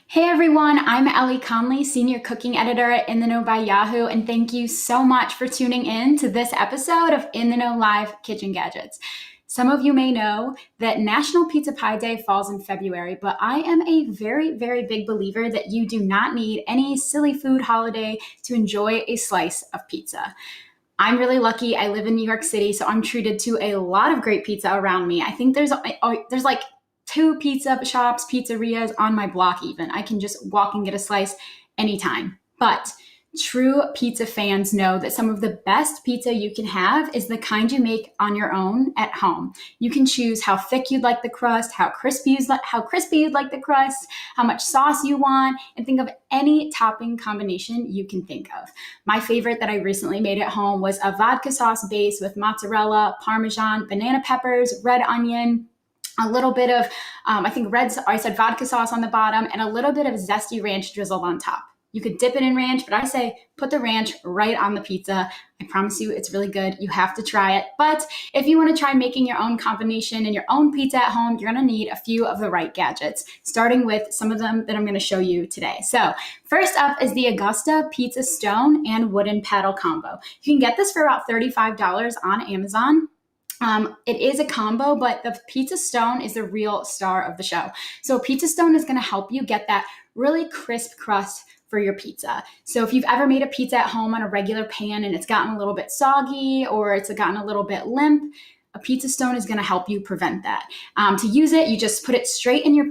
Hey everyone, I'm Ellie Conley, Senior Cooking Editor at In the Know by Yahoo, and thank you so much for tuning in to this episode of In the Know Live Kitchen Gadgets. Some of you may know that National Pizza Pie Day falls in February, but I am a very, very big believer that you do not need any silly food holiday to enjoy a slice of pizza. I'm really lucky. I live in New York City, so I'm treated to a lot of great pizza around me. I think there's like two pizza shops, pizzerias on my block even. I can just walk and get a slice anytime. But true pizza fans know that some of the best pizza you can have is the kind you make on your own at home. You can choose how thick you'd like the crust, how crispy you'd like the crust, how much sauce you want, and think of any topping combination you can think of. My favorite that I recently made at home was a vodka sauce base with mozzarella, Parmesan, banana peppers, red onion, a little bit of, I said vodka sauce on the bottom, and a little bit of zesty ranch drizzled on top. You could dip it in ranch, but I say put the ranch right on the pizza. I promise you it's really good. You have to try it. But if you want to try making your own combination and your own pizza at home, you're going to need a few of the right gadgets, starting with some of them that I'm going to show you today. So first up is the Augusta Pizza Stone and Wooden Paddle Combo. You can get this for about $35 on Amazon. It is a combo, but the Pizza Stone is the real star of the show. So Pizza Stone is going to help you get that really crisp crust for your pizza. So if you've ever made a pizza at home on a regular pan and it's gotten a little bit soggy or it's gotten a little bit limp, a Pizza Stone is going to help you prevent that. To use it, you just put it straight in your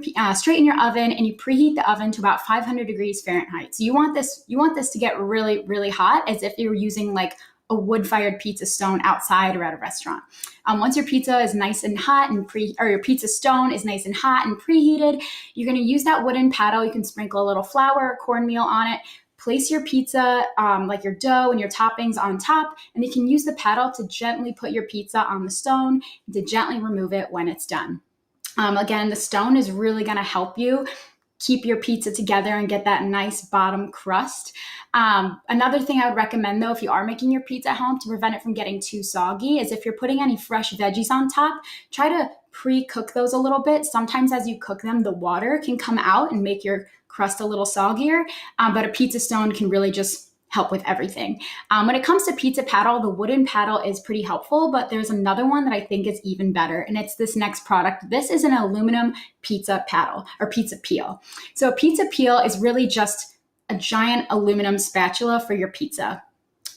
oven and you preheat the oven to about 500 degrees Fahrenheit. So you want this to get really, really hot, as if you were using like a wood-fired pizza stone outside or at a restaurant. Once your pizza is nice and hot your pizza stone is nice and hot and preheated, you're going to use that wooden paddle. You can sprinkle a little flour or cornmeal on it. Place your pizza, like your dough and your toppings on top, and you can use the paddle to gently put your pizza on the stone and to gently remove it when it's done. Again, the stone is really going to help you keep your pizza together and get that nice bottom crust. Another thing I would recommend, though, if you are making your pizza at home to prevent it from getting too soggy, is if you're putting any fresh veggies on top, try to pre-cook those a little bit. Sometimes as you cook them, the water can come out and make your crust a little soggier, but a pizza stone can really just help with everything. When it comes to pizza paddle, the wooden paddle is pretty helpful, but there's another one that I think is even better, and it's this next product. This is an aluminum pizza paddle or pizza peel. So a pizza peel is really just a giant aluminum spatula for your pizza.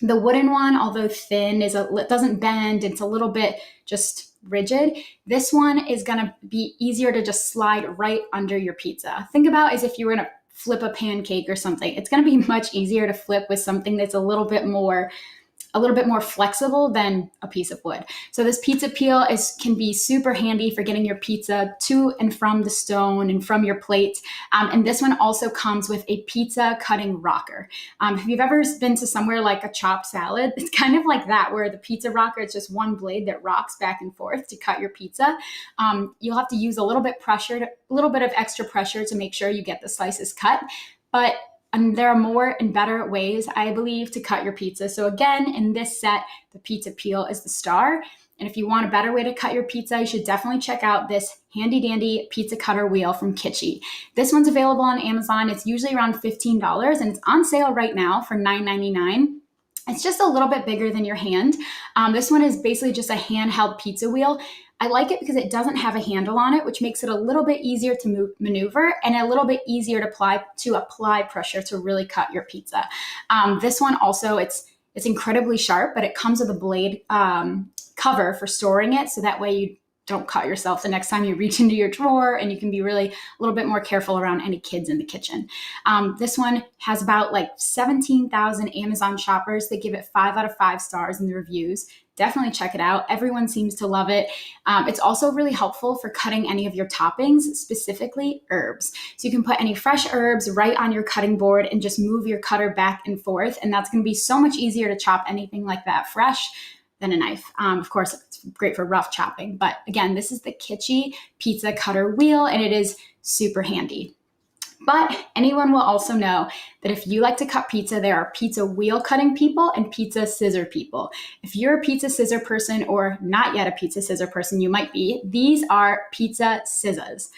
The wooden one, although thin, it doesn't bend. It's a little bit just rigid. This one is going to be easier to just slide right under your pizza. Think about as if you were going to flip a pancake or something. It's going to be much easier to flip with something that's a little bit more flexible than a piece of wood. So this pizza peel can be super handy for getting your pizza to and from the stone and from your plate. And this one also comes with a pizza cutting rocker. If you've ever been to somewhere like a chopped salad, it's kind of like that, where the pizza rocker, it's just one blade that rocks back and forth to cut your pizza. You'll have to use a little bit of extra pressure to make sure you get the slices cut. But there are more and better ways, I believe, to cut your pizza. So again, in this set, the pizza peel is the star. And if you want a better way to cut your pizza, you should definitely check out this handy dandy pizza cutter wheel from Kitschy. This one's available on Amazon. It's usually around $15 and it's on sale right now for $9.99. It's just a little bit bigger than your hand. This one is basically just a handheld pizza wheel. I like it because it doesn't have a handle on it, which makes it a little bit easier to maneuver and a little bit easier to apply pressure to really cut your pizza. This one also, it's incredibly sharp, but it comes with a blade cover for storing it, so that way you don't cut yourself the next time you reach into your drawer, and you can be really a little bit more careful around any kids in the kitchen. This one has about like 17,000 Amazon shoppers that give it 5 out of 5 stars in the reviews. Definitely check it out. Everyone seems to love it. It's also really helpful for cutting any of your toppings, specifically herbs. So you can put any fresh herbs right on your cutting board and just move your cutter back and forth. And that's going to be so much easier to chop anything like that fresh than a knife. Of course, it's great for rough chopping. But again, this is the Kitschy pizza cutter wheel, and it is super handy. But anyone will also know that if you like to cut pizza, there are pizza wheel cutting people and pizza scissor people. If you're a pizza scissor person or not yet a pizza scissor person, you might be. These are pizza scissors.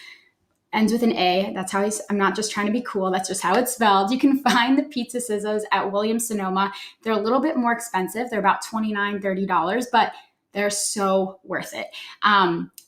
ends with an A. That's how I'm not just trying to be cool. That's just how it's spelled. You can find the pizza scissors at Williams-Sonoma. They're a little bit more expensive. They're about $29, $30, but they're so worth it.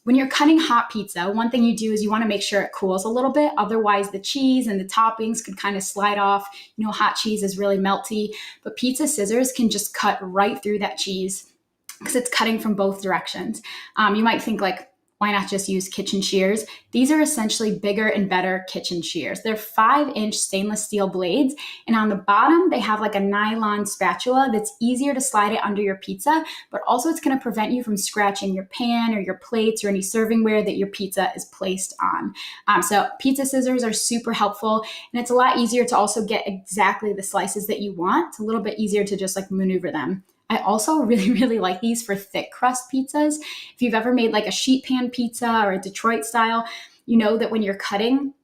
When you're cutting hot pizza, one thing you do is you want to make sure it cools a little bit. Otherwise, the cheese and the toppings could kind of slide off. You know, hot cheese is really melty, but pizza scissors can just cut right through that cheese because it's cutting from both directions. You might think like, why not just use kitchen shears? These are essentially bigger and better kitchen shears. They're 5-inch stainless steel blades, and on the bottom, they have like a nylon spatula that's easier to slide it under your pizza, but also it's going to prevent you from scratching your pan or your plates or any servingware that your pizza is placed on. So pizza scissors are super helpful, and it's a lot easier to also get exactly the slices that you want. It's a little bit easier to just like maneuver them. I also really, really like these for thick crust pizzas. If you've ever made like a sheet pan pizza or a Detroit style, you know that when you're cutting,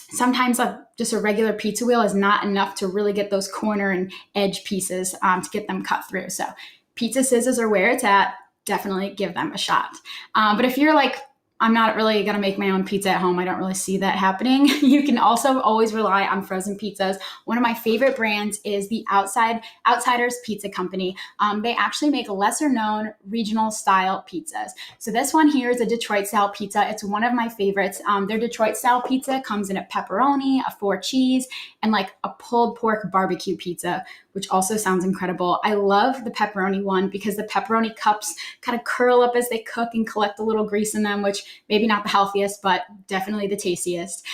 sometimes just a regular pizza wheel is not enough to really get those corner and edge pieces to get them cut through. So pizza scissors are where it's at. Definitely give them a shot. But if you're like, I'm not really going to make my own pizza at home, I don't really see that happening, you can also always rely on frozen pizzas. One of my favorite brands is the Outsiders Pizza Company. They actually make lesser known regional style pizzas. So this one here is a Detroit style pizza. It's one of my favorites. Their Detroit style pizza comes in a pepperoni, a 4 cheese, and like a pulled pork barbecue pizza, which also sounds incredible. I love the pepperoni one because the pepperoni cups kind of curl up as they cook and collect a little grease in them, which maybe not the healthiest, but definitely the tastiest.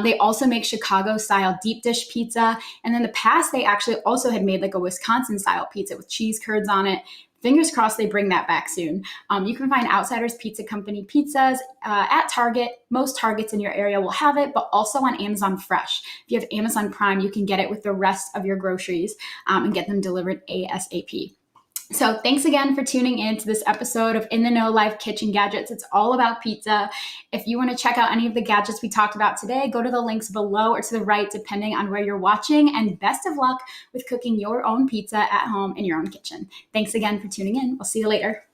They also make Chicago style deep dish pizza. And in the past, they actually also had made like a Wisconsin style pizza with cheese curds on it. Fingers crossed they bring that back soon. You can find Outsiders Pizza Company pizzas at Target. Most Targets in your area will have it, but also on Amazon Fresh. If you have Amazon Prime, you can get it with the rest of your groceries and get them delivered ASAP. So thanks again for tuning in to this episode of In the Know Live Kitchen Gadgets. It's all about pizza. If you want to check out any of the gadgets we talked about today, go to the links below or to the right, depending on where you're watching. And best of luck with cooking your own pizza at home in your own kitchen. Thanks again for tuning in. We'll see you later.